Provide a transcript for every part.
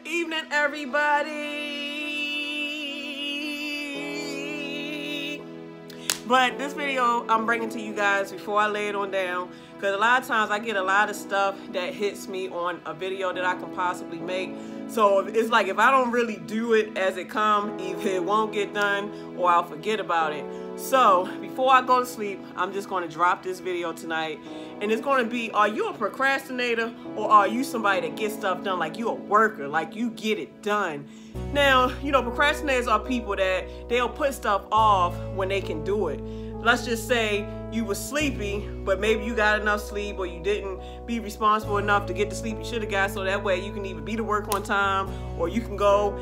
Good evening, everybody. But this video I'm bringing to you guys before I lay it on down, because a lot of times I get a lot of stuff that hits me on a video that I can possibly make. So it's like if I don't really do it as it comes, either it won't get done or I'll forget about it. So before I go to sleep, I'm just going to drop this video tonight, and it's going to be, are you a procrastinator or are you somebody that gets stuff done? Like you a worker, like you get it done. Now, you know, procrastinators are people that they'll put stuff off when they can do it. Let's just say you were sleepy, but maybe you got enough sleep, or you didn't be responsible enough to get the sleep you should have got, so that way you can either be to work on time, or you can go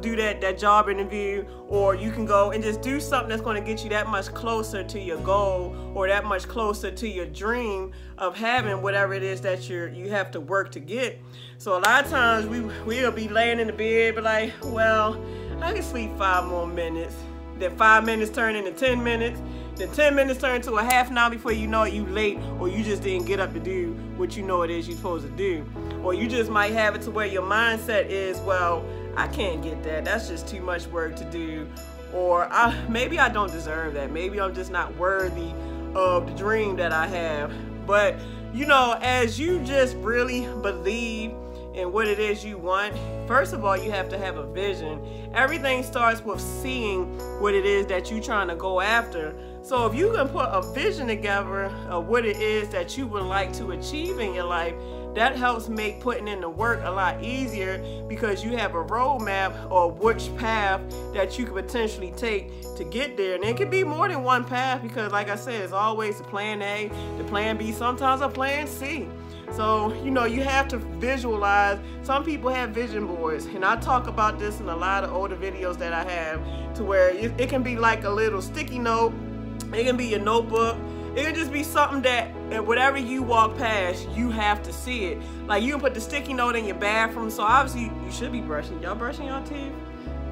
do that job interview, or you can go and just do something that's going to get you that much closer to your goal, or that much closer to your dream of having whatever it is that you have to work to get. So a lot of times we'll be laying in the bed, but like, well, I can sleep 5 more minutes. Then 5 minutes turn into 10 minutes. Then 10 minutes turn to a half an hour. Before you know it, you late, or you just didn't get up to do what you know it is you're supposed to do. Or you just might have it to where your mindset is, well, I can't get that. That's just too much work to do. Or maybe I don't deserve that. Maybe I'm just not worthy of the dream that I have. But, you know, as you just really believe in what it is you want, first of all, you have to have a vision. Everything starts with seeing what it is that you're trying to go after. So if you can put a vision together of what it is that you would like to achieve in your life, that helps make putting in the work a lot easier, because you have a roadmap or which path that you could potentially take to get there. And it can be more than one path, because like I said, it's always the plan A, the plan B, sometimes a plan C. So, you know, you have to visualize. Some people have vision boards, and I talk about this in a lot of older videos that I have, to where it can be like a little sticky note. It can be your notebook. It can just be something that whatever you walk past, you have to see it. Like you can put the sticky note in your bathroom. So obviously you should be brushing. Y'all brushing your teeth?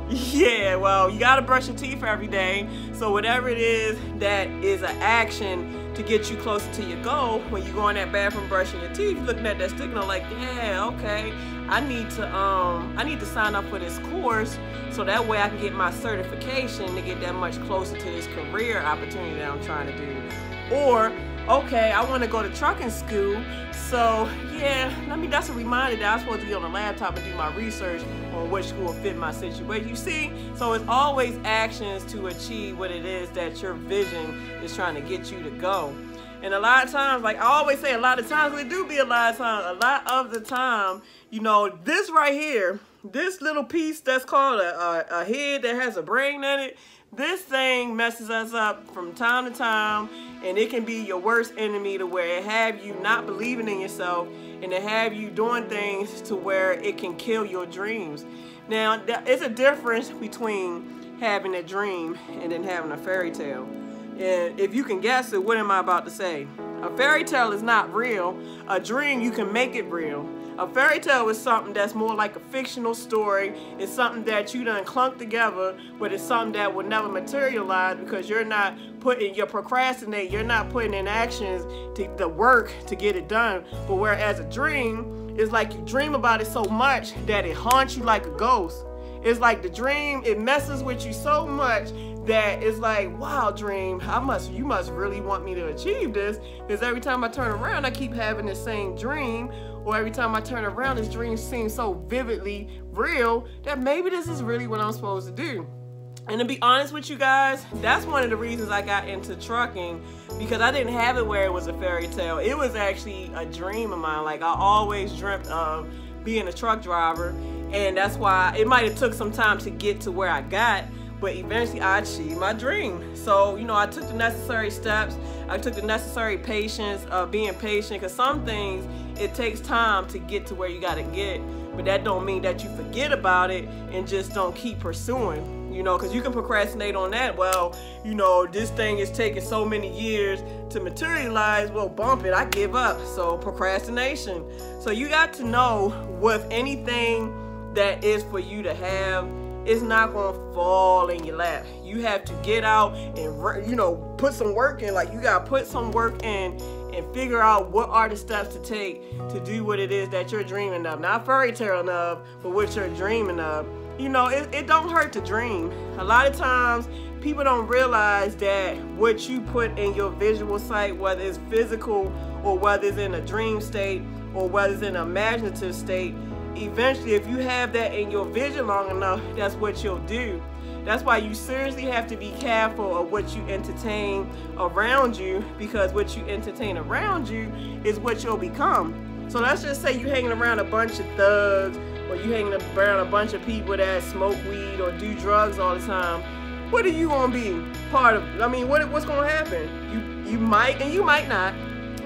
Yeah, well, you gotta brush your teeth every day. So whatever it is that is an action to get you closer to your goal, when you go in that bathroom brushing your teeth, looking at that sticky note like, yeah, okay, I need to sign up for this course, so that way I can get my certification to get that much closer to this career opportunity that I'm trying to do. Or, okay, I want to go to trucking school, so yeah, that's a reminder that I'm supposed to be on the laptop and do my research on which school will fit my situation. You see, so it's always actions to achieve what it is that your vision is trying to get you to go. And a lot of times, like I always say, a lot of times, it do be a lot of times, a lot of the time, you know, this right here, this little piece that's called a head that has a brain in it, this thing messes us up from time to time, and it can be your worst enemy, to where it have you not believing in yourself, and it have you doing things to where it can kill your dreams. Now, there's a difference between having a dream and then having a fairy tale. And if you can guess it, what am I about to say? A fairy tale is not real. A dream, you can make it real. A fairy tale is something that's more like a fictional story. It's something that you done clunked together, but it's something that will never materialize, because you're not procrastinating, you're not putting in actions the work to get it done. But whereas a dream is like you dream about it so much that it haunts you like a ghost. It's like the dream, it messes with you so much that it's like, wow, dream, you must really want me to achieve this, because every time I turn around, I keep having the same dream. Or every time I turn around, this dream seems so vividly real that maybe this is really what I'm supposed to do. And to be honest with you guys, that's one of the reasons I got into trucking, because I didn't have it where it was a fairy tale. It was actually a dream of mine. Like I always dreamt of being a truck driver, and that's why it might have took some time to get to where I got, but eventually I achieved my dream. So, you know, I took the necessary steps. I took the necessary patience of being patient, because some things, it takes time to get to where you got to get, but that don't mean that you forget about it and just don't keep pursuing, you know, because you can procrastinate on that. Well, you know, this thing is taking so many years to materialize, well, bump it, I give up. So procrastination. So you got to know, with anything that is for you to have, it's not going to fall in your lap. You have to get out and, you know, put some work in. Like, you got to put some work in and figure out what are the steps to take to do what it is that you're dreaming of. Not fairy tale of, but what you're dreaming of. You know, it don't hurt to dream. A lot of times people don't realize that what you put in your visual sight, whether it's physical or whether it's in a dream state or whether it's in an imaginative state, eventually if you have that in your vision long enough, that's what you'll do. That's why you seriously have to be careful of what you entertain around you, because what you entertain around you is what you'll become. So let's just say you're hanging around a bunch of thugs, or you hanging around a bunch of people that smoke weed or do drugs all the time. What are you gonna be part of? I mean, what's gonna happen? You might and you might not,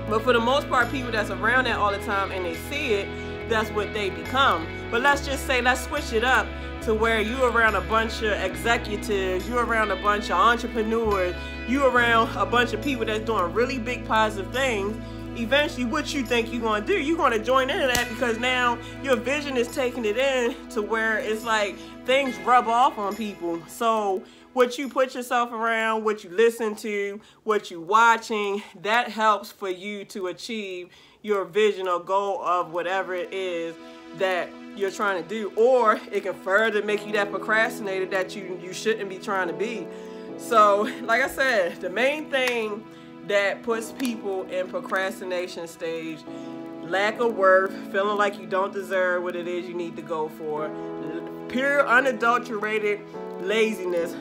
but for the most part, people that's around that all the time and they see it, that's what they become. But let's just say, let's switch it up to where you around a bunch of executives, you around a bunch of entrepreneurs, you around a bunch of people that's doing really big positive things. Eventually, what you think you're going to do, you're going to join into that, because now your vision is taking it in to where it's like things rub off on people. So what you put yourself around, what you listen to, what you watching, that helps for you to achieve your vision or goal of whatever it is that you're trying to do. Or it can further make you that procrastinator that you shouldn't be trying to be. So like I said, the main thing that puts people in procrastination stage: lack of worth, feeling like you don't deserve what it is you need to go for, pure unadulterated laziness,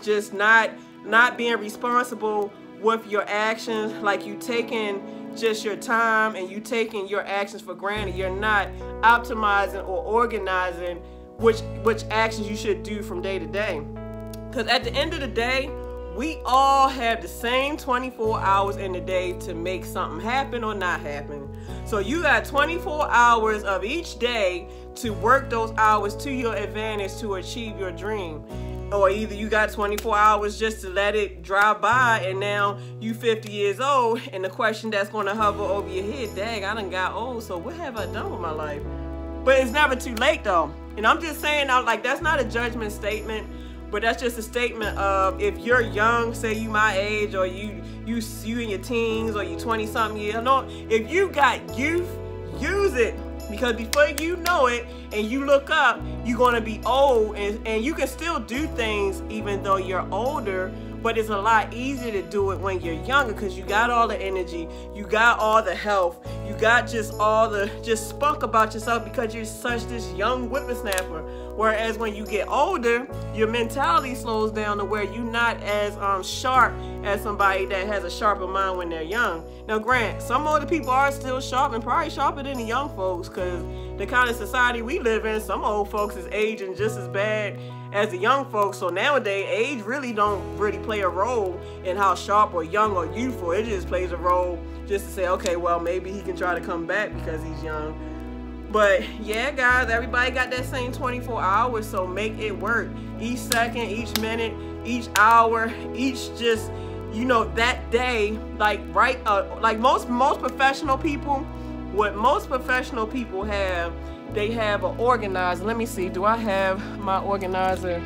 just not being responsible with your actions, like you taking just your time and you taking your actions for granted. You're not optimizing or organizing which actions you should do from day to day. Because at the end of the day, we all have the same 24 hours in the day to make something happen or not happen. So you got 24 hours of each day to work those hours to your advantage to achieve your dream. Or either you got 24 hours just to let it drive by, and now you 50 years old, and the question that's going to hover over your head: dang, I done got old, so what have I done with my life? But it's never too late though. And I'm just saying, like, that's not a judgment statement, but that's just a statement of, if you're young, say you my age, or you in your teens, or you 20-something years old, if you got youth, use it. Because before you know it and you look up, you're going to be old, and you can still do things even though you're older, but it's a lot easier to do it when you're younger, because you got all the energy, you got all the health, you got just all the spunk about yourself, because you're such this young whippersnapper. Whereas when you get older, your mentality slows down to where you're not as sharp as somebody that has a sharper mind when they're young. Now, granted, some older people are still sharp, and probably sharper than the young folks, because the kind of society we live in, some old folks is aging just as bad as the young folks. So nowadays, age really don't play a role in how sharp or young or youthful. It just plays a role just to say, okay, well, maybe he can try to come back because he's young. But yeah, guys, everybody got that same 24 hours, so make it work. Each second, each minute, each hour, each just, you know, that day, like most professional people, what most professional people have, they have an organizer. Let me see, do I have my organizer?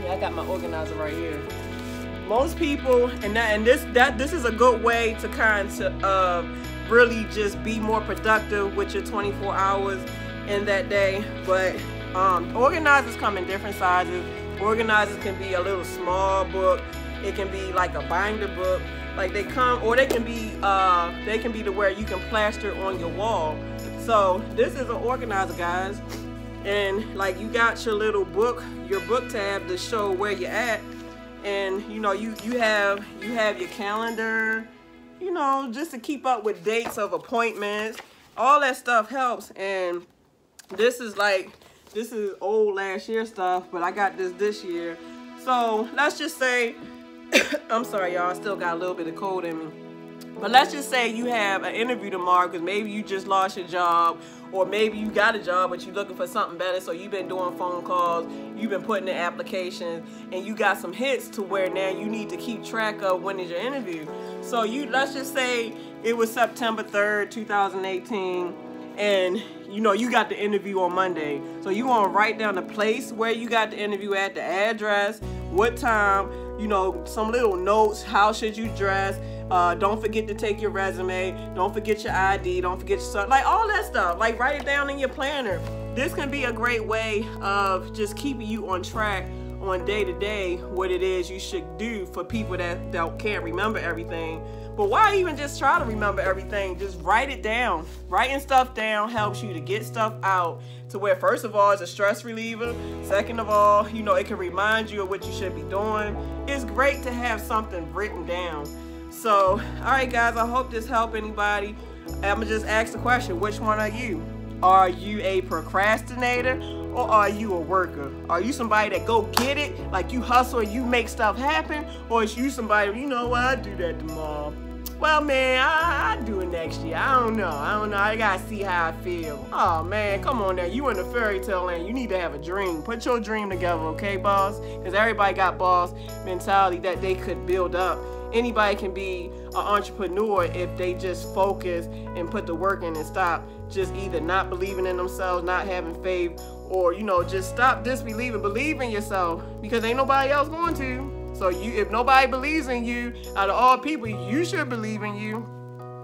Yeah, I got my organizer right here. Most people, and this is a good way to kind of really just be more productive with your 24 hours in that day. But organizers come in different sizes. Organizers can be a little small book. It can be like a binder book. Like they can be to where you can plaster it on your wall. So this is an organizer, guys. And like, you got your little book, your book tab to show where you're at. And you know, you have your calendar, you know, just to keep up with dates of appointments. All that stuff helps. And this is old last year stuff, but I got this year. So let's just say, I'm sorry y'all, I still got a little bit of cold in me. But let's just say you have an interview tomorrow, because maybe you just lost your job, or maybe you got a job but you're looking for something better, so you've been doing phone calls, you've been putting in applications, and you got some hits to where now you need to keep track of when is your interview. So let's just say it was September 3rd, 2018, and you know you got the interview on Monday. So you want to write down the place where you got the interview at, the address, what time, you know, some little notes, how should you dress, Don't forget to take your resume. Don't forget your ID. Don't forget your stuff. Like all that stuff. Like write it down in your planner. This can be a great way of just keeping you on track on day to day what it is you should do for people that can't remember everything. But why even just try to remember everything? Just write it down. Writing stuff down helps you to get stuff out to where, first of all, it's a stress reliever. Second of all, you know, it can remind you of what you should be doing. It's great to have something written down. So, all right, guys, I hope this helped anybody. I'm gonna just ask the question, which one are you? Are you a procrastinator or are you a worker? Are you somebody that go get it, like you hustle and you make stuff happen? Or is you somebody, you know what, I do that tomorrow. Well, man, I do it next year. I don't know. I gotta see how I feel. Oh, man, come on now. You in the fairy tale land. You need to have a dream. Put your dream together, okay, boss? Because everybody got boss mentality that they could build up. Anybody can be an entrepreneur if they just focus and put the work in and stop just either not believing in themselves, not having faith, or, you know, just stop disbelieving. Believe in yourself, because ain't nobody else going to. So if nobody believes in you, out of all people, you should believe in you.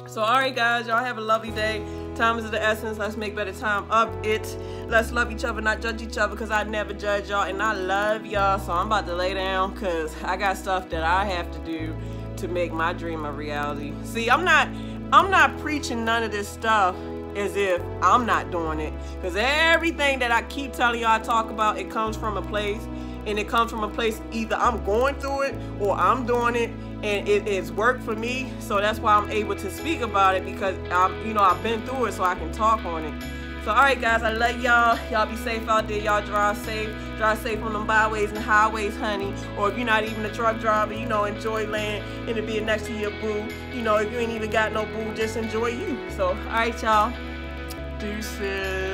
So all right, guys, y'all have a lovely day. Time is of the essence. Let's make better time of it. Let's love each other, not judge each other, because I never judge y'all, and I love y'all. So I'm about to lay down because I got stuff that I have to do to make my dream a reality. See, I'm not preaching none of this stuff as if I'm not doing it, because everything that I keep telling y'all I talk about, it comes from a place, and it comes from a place either I'm going through it or I'm doing it and it's worked for me. So that's why I'm able to speak about it, because I've been through it, so I can talk on it. So all right, guys, I love y'all. Y'all be safe out there. Y'all drive safe on them byways and highways, honey. Or if you're not even a truck driver, you know, enjoy land and to be next to your boo. You know, if you ain't even got no boo, just enjoy you. So all right, y'all, deuces.